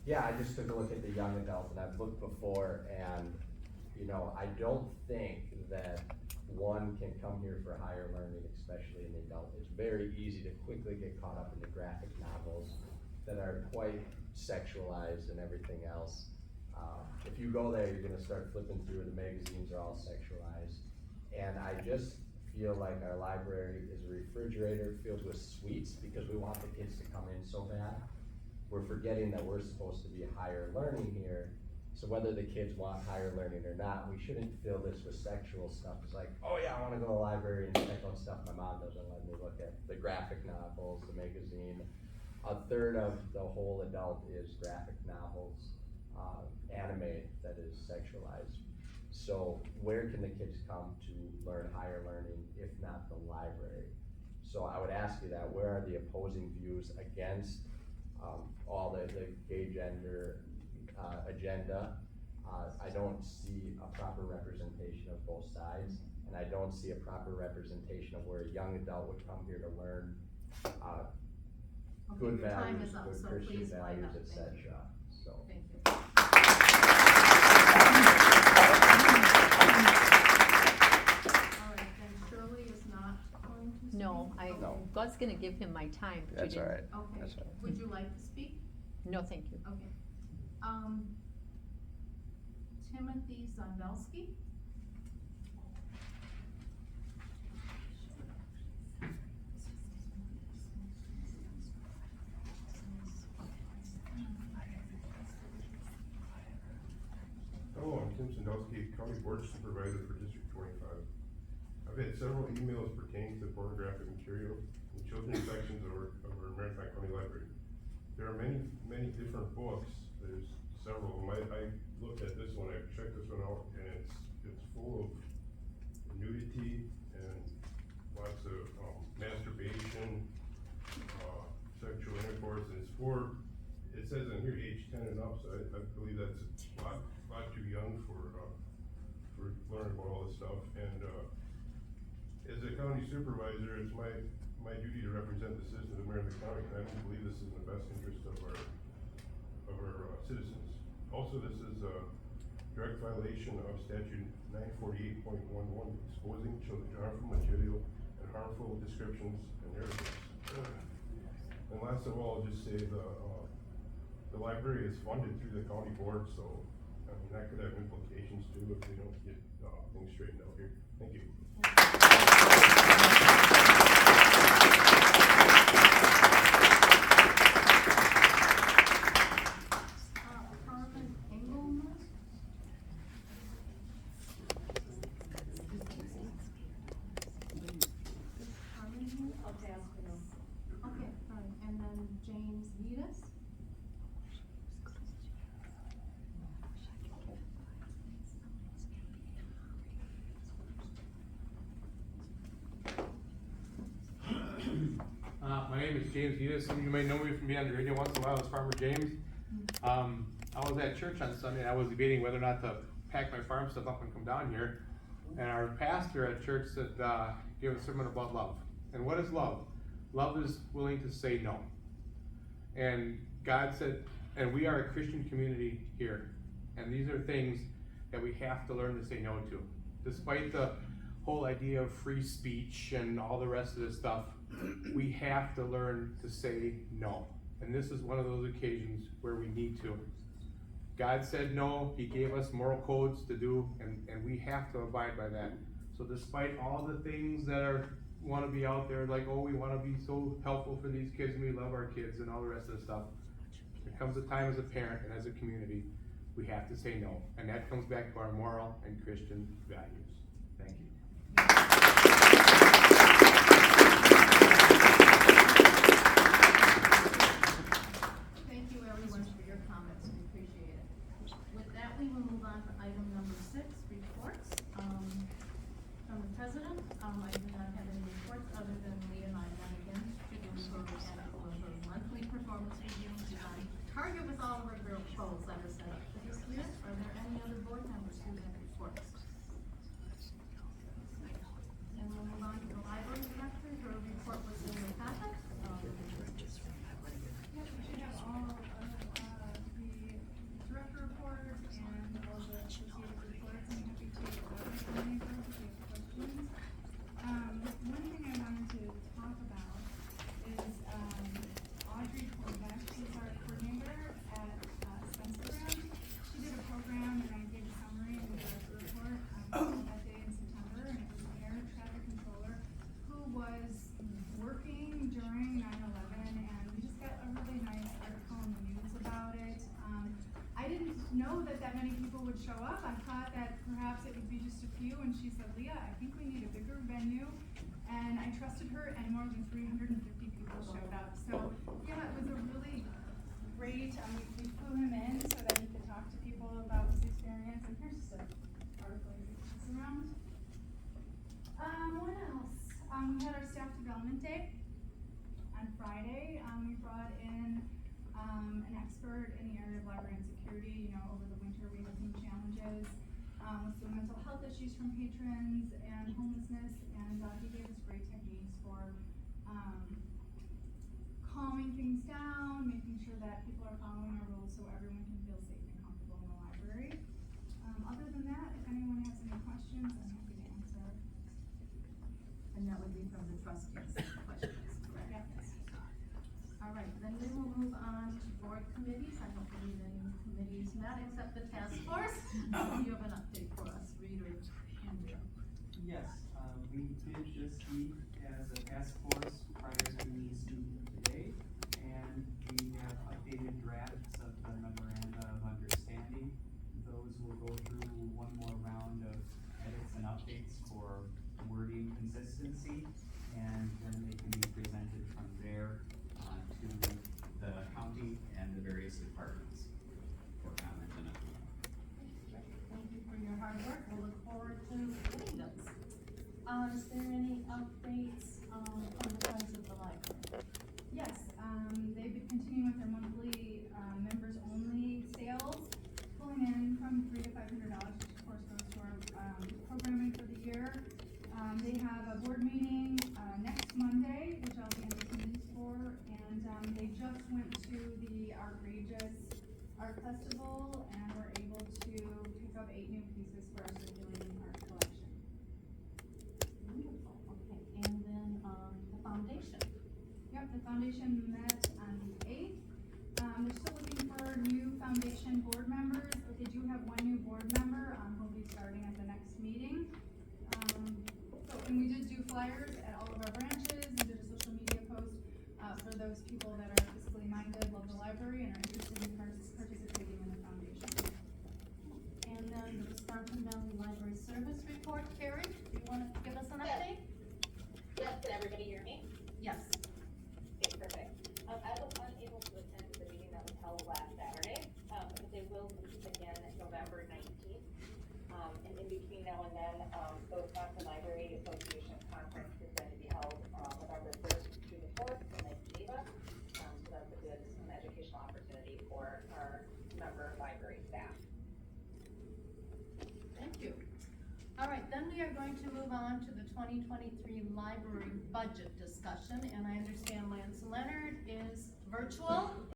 Yeah, I just took a look at the young adult, and I've looked before, and, you know, I don't think that one can come here for higher learning, especially in the adult. It's very easy to quickly get caught up in the graphic novels that are quite sexualized and everything else. If you go there, you're gonna start flipping through, the magazines are all sexualized. And I just feel like our library is a refrigerator filled with sweets because we want the kids to come in so bad. We're forgetting that we're supposed to be higher learning here. So whether the kids want higher learning or not, we shouldn't fill this with sexual stuff. It's like, oh yeah, I wanna go to the library and check out stuff my mom doesn't let me look at. The graphic novels, the magazine. A third of the whole adult is graphic novels, anime that is sexualized. So where can the kids come to learn higher learning if not the library? So I would ask you that, where are the opposing views against all the gay gender agenda? I don't see a proper representation of both sides, and I don't see a proper representation of where a young adult would come here to learn good values, good Christian values, etc. So. Thank you. All right, then Shirley is not going to speak? No, I was gonna give him my time, but That's you all didn't. right. Okay, That's right. would you like to speak? No, thank you. Okay. Timothy Zondelski? Hello, I'm Tim Sandowski, County Board Supervisor for District 25. I've had several emails pertaining to pornographic material in children's sections of our Marathon County Library. There are many different books. There's several of them. I looked at this one, I checked this one out, and it's full of nudity and lots of masturbation, sexual intercourse, and it says in here age 10 and up, so I believe that's a lot too young for learning about all this stuff. And as a county supervisor, it's my duty to represent the citizens of Marathon County, and I don't believe this is in the best interest of our citizens. Also, this is a direct violation of statute 948.11, exposing children to harmful material and harmful descriptions and narratives. And last of all, I'll just say the library is funded through the county board, so I mean that could have implications too if we don't get things straightened out here. Thank you. Carmen Engelman? Carmen? Okay, Okay, all right, and then James Vitas? My name is James Vitas. Some of you may know me from being on the radio once in a while as Farmer James. I was at church on Sunday and I was debating whether or not to pack my farm stuff up and come down here. And our pastor at church said, gave a sermon about love. And what is love? Love is willing to say no. And God said, and we are a Christian community here. And these are things that we have to learn to say no to. Despite the whole idea of free speech and all the rest of this stuff, we have to learn to say no. And this is one of those occasions where we need to. God said no, He gave us moral codes to do, and we have to abide by that. So despite all the things that want to be out there, like, oh, we want to be so helpful for these kids and we love our kids and all the rest of the stuff, there comes a time as a parent and as a community, we have to say no. And that comes back to our moral and Christian values. Thank you. Thank you everyone for your comments, we appreciate it. With that, we will move on to item number 6, reports. From the president, I do not have any reports other than Leah and I met again to do her monthly performance review on target with all of our goals that are set up for this year. Are there any other board members who have reports? And we'll move on to the library director. Her report was in the packet. Yeah, we should have all of the know that many people would show up. I thought that perhaps it would be just a few, and she said, Leah, I think we need a bigger venue. And I trusted her, and more than 350 people showed up. So yeah, it was a really great, we flew him in so that he could talk to people about his experience. And here's just an article you can pass around. What else? We had our staff development day on Friday. We brought in an expert in the area of library and security. You know, over the winter we had some challenges with some mental health issues from patrons and homelessness, and he gave us great techniques for calming things down, making sure that people are following our rules so everyone can feel safe and comfortable in the library. Other than that, if anyone has any questions, I'm happy to answer. And that would be from the trustees, questions, correct? Yes. All right, then we will move on to board committees. I don't believe any committees met except the task force. You have an update for us, Reed or Andrea? Yes, we did just meet as a task force prior to this meeting today, and we have updated drafts of the memoranda of understanding. Those will go through one more round of edits and updates for wording consistency, and then they can be presented from there to the county and the various departments for comment and approval. Thank you for your hard work. We'll look forward to getting those. Is there any updates, from the Friends of the Library? Yes, they've been continuing with their monthly, members only sales, pulling in from $300 to $500, which of course goes to our, programming for the year. They have a board meeting, next Monday, which I'll be in attendance for, and, they just went to the Outrageous Art Festival and were able to pick up 8 new pieces for our circulating art collection. Wonderful, okay, and then, the foundation. Yep, the foundation met on the 8th. They're still looking for new foundation board members, but they do have one new board member, who'll be starting at the next meeting. And we did do flyers at all of our branches and did a social media post, for those people that are fiscally minded, love the library, and are interested in participating in the foundation. And then the Wisconsin Valley Library Service Report. Carrie, do you want to give us an update? Yes, can everybody hear me? Yes. Okay, perfect. I was unable to attend the meeting that was held last Saturday, but they will meet again November 19th. And in between now and then, the Wisconsin Library Association Conference is going to be held, November 1st through the 4th in Lake Geneva. So that's a good educational opportunity for our member library staff. Thank you. All right, then we are going to move on to the 2023 library budget discussion, and I understand Lance Leonard is virtual.